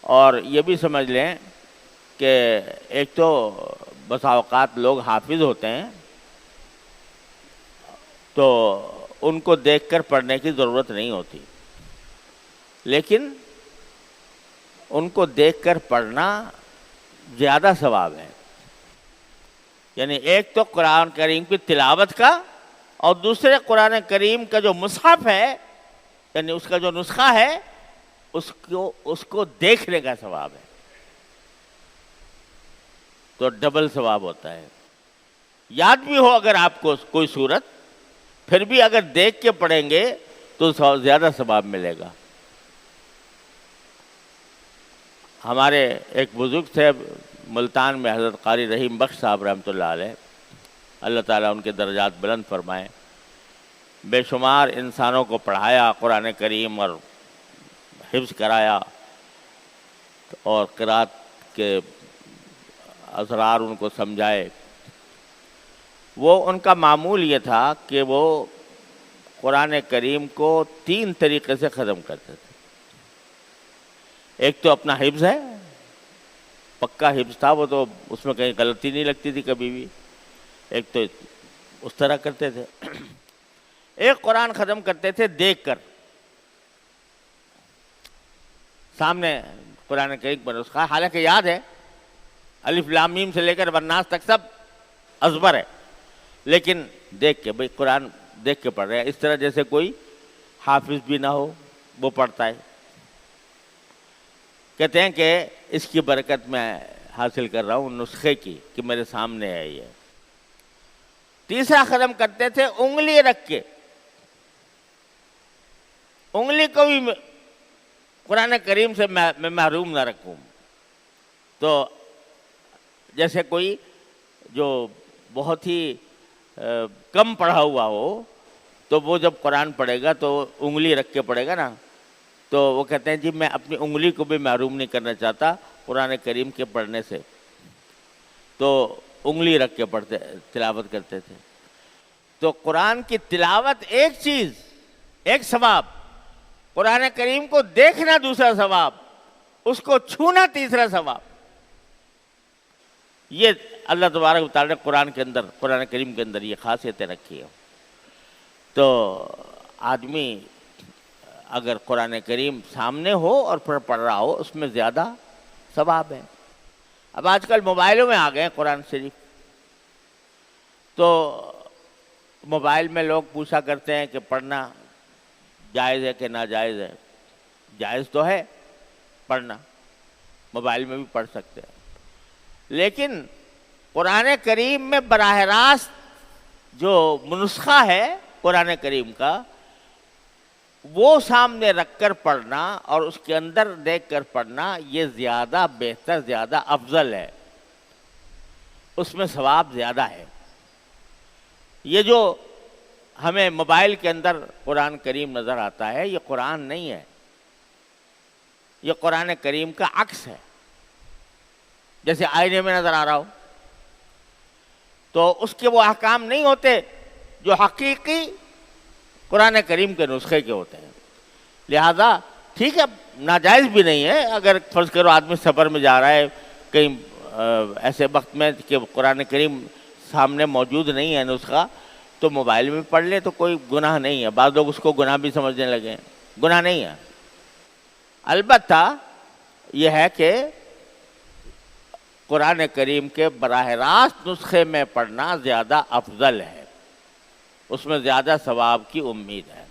اور یہ بھی سمجھ لیں کہ ایک تو بسا اوقات لوگ حافظ ہوتے ہیں تو ان کو دیکھ کر پڑھنے کی ضرورت نہیں ہوتی، لیکن ان کو دیکھ کر پڑھنا زیادہ ثواب ہے. یعنی ایک تو قرآن کریم کی تلاوت کا، اور دوسرے قرآن کریم کا جو مصحف ہے یعنی اس کا جو نسخہ ہے اس کو دیکھنے کا ثواب ہے، تو ڈبل ثواب ہوتا ہے. یاد بھی ہو اگر آپ کو کوئی صورت، پھر بھی اگر دیکھ کے پڑھیں گے تو زیادہ ثواب ملے گا. ہمارے ایک بزرگ تھے ملتان میں، حضرت قاری رحیم بخش صاحب رحمۃ اللہ علیہ، اللہ تعالیٰ ان کے درجات بلند فرمائیں. بے شمار انسانوں کو پڑھایا قرآن کریم اور حفظ کرایا، اور قرات کے اسرار ان کو سمجھائے. وہ ان کا معمول یہ تھا کہ وہ قرآن کریم کو 3 طریقے سے ختم کرتے تھے. ایک تو اپنا حفظ ہے، پکا حفظ تھا وہ، تو اس میں کہیں غلطی نہیں لگتی تھی کبھی بھی. ایک تو اس طرح کرتے تھے. ایک قرآن ختم کرتے تھے دیکھ کر، سامنے قرآن کریم پر نسخہ، حالانکہ یاد ہے، الف لام میم سے لے کر والناس تک سب ازبر ہے، لیکن دیکھ کے، بھئی قرآن دیکھ کے پڑھ رہے ہیں، اس طرح جیسے کوئی حافظ بھی نہ ہو وہ پڑھتا ہے. کہتے ہیں کہ اس کی برکت میں حاصل کر رہا ہوں نسخے کی کہ میرے سامنے ہے یہ. تیسرا ختم کرتے تھے انگلی رکھ کے، انگلی کو بھی قرآن کریم سے میں محروم نہ رکھوں. تو جیسے کوئی جو بہت ہی کم پڑھا ہوا ہو تو وہ جب قرآن پڑھے گا تو انگلی رکھ کے پڑھے گا نا، تو وہ کہتے ہیں جی میں اپنی انگلی کو بھی محروم نہیں کرنا چاہتا قرآن کریم کے پڑھنے سے، تو انگلی رکھ کے پڑھتے تلاوت کرتے تھے. تو قرآن کی تلاوت ایک چیز، ایک ثواب، قرآن کریم کو دیکھنا دوسرا ثواب، اس کو چھونا تیسرا ثواب. یہ اللہ تبارک و تعالیٰ نے قرآن کریم کے اندر یہ خاصیتیں رکھی ہیں. تو آدمی اگر قرآن کریم سامنے ہو اور پڑھ رہا ہو اس میں زیادہ ثواب ہے. اب آج کل موبائلوں میں آ گئے ہیں قرآن شریف، تو موبائل میں لوگ پوچھا کرتے ہیں کہ پڑھنا جائز ہے کہ ناجائز ہے. جائز تو ہے پڑھنا، موبائل میں بھی پڑھ سکتے ہیں، لیکن قرآن کریم میں براہ راست جو نسخہ ہے قرآن کریم کا، وہ سامنے رکھ کر پڑھنا اور اس کے اندر دیکھ کر پڑھنا، یہ زیادہ بہتر، زیادہ افضل ہے، اس میں ثواب زیادہ ہے. یہ جو ہمیں موبائل کے اندر قرآن کریم نظر آتا ہے یہ قرآن نہیں ہے، یہ قرآن کریم کا عکس ہے. جیسے آئینے میں نظر آ رہا ہو، تو اس کے وہ احکام نہیں ہوتے جو حقیقی قرآن کریم کے نسخے کے ہوتے ہیں. لہذا ٹھیک ہے، ناجائز بھی نہیں ہے. اگر فرض کرو آدمی سفر میں جا رہا ہے کہیں ایسے وقت میں کہ قرآن کریم سامنے موجود نہیں ہے نسخہ، تو موبائل میں پڑھ لے تو کوئی گناہ نہیں ہے. بعض لوگ اس کو گناہ بھی سمجھنے لگے ہیں، گناہ نہیں ہے. البتہ یہ ہے کہ قرآن کریم کے براہ راست نسخے میں پڑھنا زیادہ افضل ہے، اس میں زیادہ ثواب کی امید ہے.